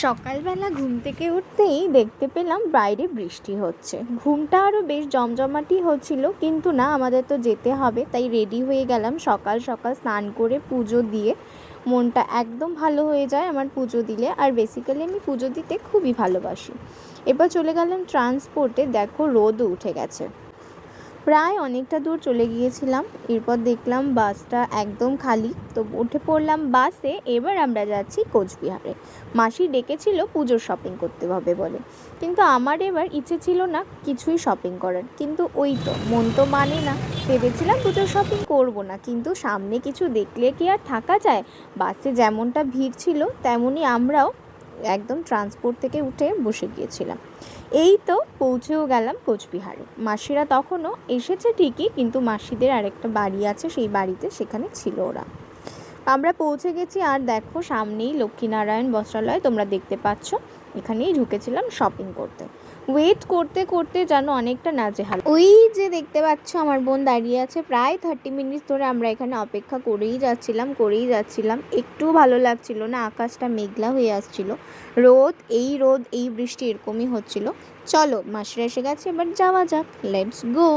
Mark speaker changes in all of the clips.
Speaker 1: সকালবেলা ঘুম থেকে উঠতেই দেখতে পেলাম বাইরে বৃষ্টি হচ্ছে। ঘুমটা আরও বেশ জমজমাটি হচ্ছিল, কিন্তু না, আমাদের তো যেতে হবে, তাই রেডি হয়ে গেলাম। সকাল সকাল স্নান করে পুজো দিয়ে মনটা একদম ভালো হয়ে যায় আমার পুজো দিলে। আর বেসিক্যালি আমি পুজো দিতে খুবই ভালোবাসি। এবার চলে গেলাম ট্রান্সপোর্টে। দেখো, রোদও উঠে গেছে, প্রায় অনেকটা দূর চলে গিয়েছিলাম। এরপর দেখলাম বাসটা একদম খালি, তো উঠে পড়লাম বাসে। এবার আমরা যাচ্ছি কোচবিহারে। মাসি ডেকেছিল পুজোর শপিং করতে হবে বলে, কিন্তু আমার এবার ইচ্ছে ছিল না কিছুই শপিং করার। কিন্তু ওই তো, মন তো মানে না। ভেবেছিলাম পুজোর শপিং করব না, কিন্তু সামনে কিছু দেখলে কি আর থাকা যায়। বাসে যেমনটা ভিড় ছিল তেমনই আমরাও একদম ট্রান্সপোর্ট থেকে উঠে বসে গিয়েছিলাম। এই তো পৌঁছেও গেলাম কোচবিহারে। মাসিরা তখনও এসেছে ঠিকই, কিন্তু মাসিদের আরেকটা বাড়ি আছে, সেই বাড়িতে সেখানে ছিল ওরা। আমরা পৌঁছে গেছি। আর দেখো, সামনেই লক্ষ্মীনারায়ণ বস্ত্রালয়, তোমরা দেখতে পাচ্ছ। এখানেই ঢুকেছিলাম শপিং করতে। ওয়েট করতে করতে যেন অনেকটা নাজেহাল। ওই যে দেখতে পাচ্ছ আমার বোন দাঁড়িয়ে আছে, প্রায় 30 মিনিট ধরে আমরা এখানে অপেক্ষা করেই যাচ্ছিলাম। একটু ভালো লাগছিল না, আকাশটা মেঘলা হয়ে আসছিল। রোদ এই বৃষ্টি এরকমই হচ্ছিল। চলো, মাসিরা এসে গেছে, এবার যাওয়া যাক, লেটস গো।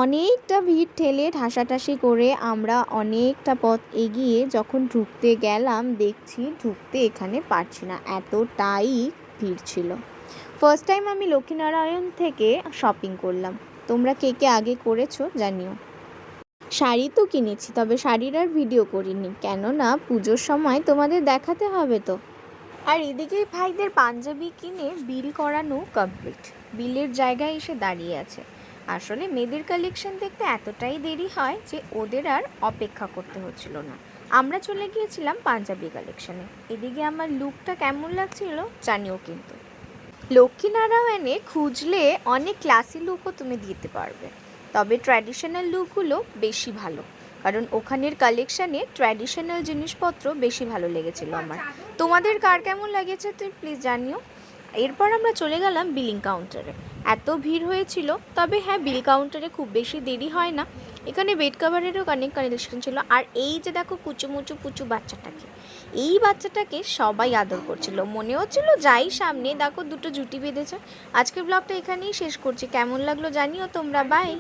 Speaker 1: অনেকটা ভিড় ঠেলে ঠাসাঠাসি করে আমরা অনেকটা পথ এগিয়ে যখন ঢুকতে গেলাম, দেখছি ঢুকতে এখানে পারছি না, এতটাই ভিড় ছিল। ফার্স্ট টাইম আমি লক্ষ্মীনারায়ণ থেকে শপিং করলাম। তোমরা কে কে আগে করেছো জানিও। শাড়ি তো কিনেছি, তবে শাড়ির আর ভিডিও করিনি, কেননা পুজোর সময় তোমাদের দেখাতে হবে তো। আর এদিকে ভাইদের পাঞ্জাবি কিনে বিল করানো কমপ্লিট। বিলের জায়গায় এসে দাঁড়িয়ে আছে। আসলে মেয়েদের কালেকশন দেখতে এতটাই দেরি হয় যে ওদের আর অপেক্ষা করতে হচ্ছিল না। আমরা চলে গিয়েছিলাম পাঞ্জাবি কালেকশানে। এদিকে আমার লুকটা কেমন লাগছিল জানিও কিন্তু। লক্ষ্মীনারায়ণে খুঁজলে অনেক ক্লাসি লুকও তুমি দিতে পারবে, তবে ট্র্যাডিশনাল লুকগুলো বেশি ভালো, কারণ ওখানের কালেকশানে ট্র্যাডিশনাল জিনিসপত্র বেশি ভালো লেগেছিল আমার। তোমাদের কার কেমন লেগেছে তুই প্লিজ জানিও। এরপর আমরা চলে গেলাম বিলিং কাউন্টারে। এত ভিড় হয়েছিল, তবে হ্যাঁ, বিল কাউন্টারে খুব বেশি দেরি হয় না। এখানে বেড কাভারেরও অনেক কালেকশন ছিল। আর এই যে দেখো পুচু বাচ্চাটাকে, এই বাচ্চাটাকে সবাই আদর করছিল, মনে হচ্ছিল যাই সামনে, দেখো দুটো জুটি বেঁধেছে। আজকের ব্লগটা এখানেই শেষ করছি, কেমন লাগলো জানিও তোমরা, বাই।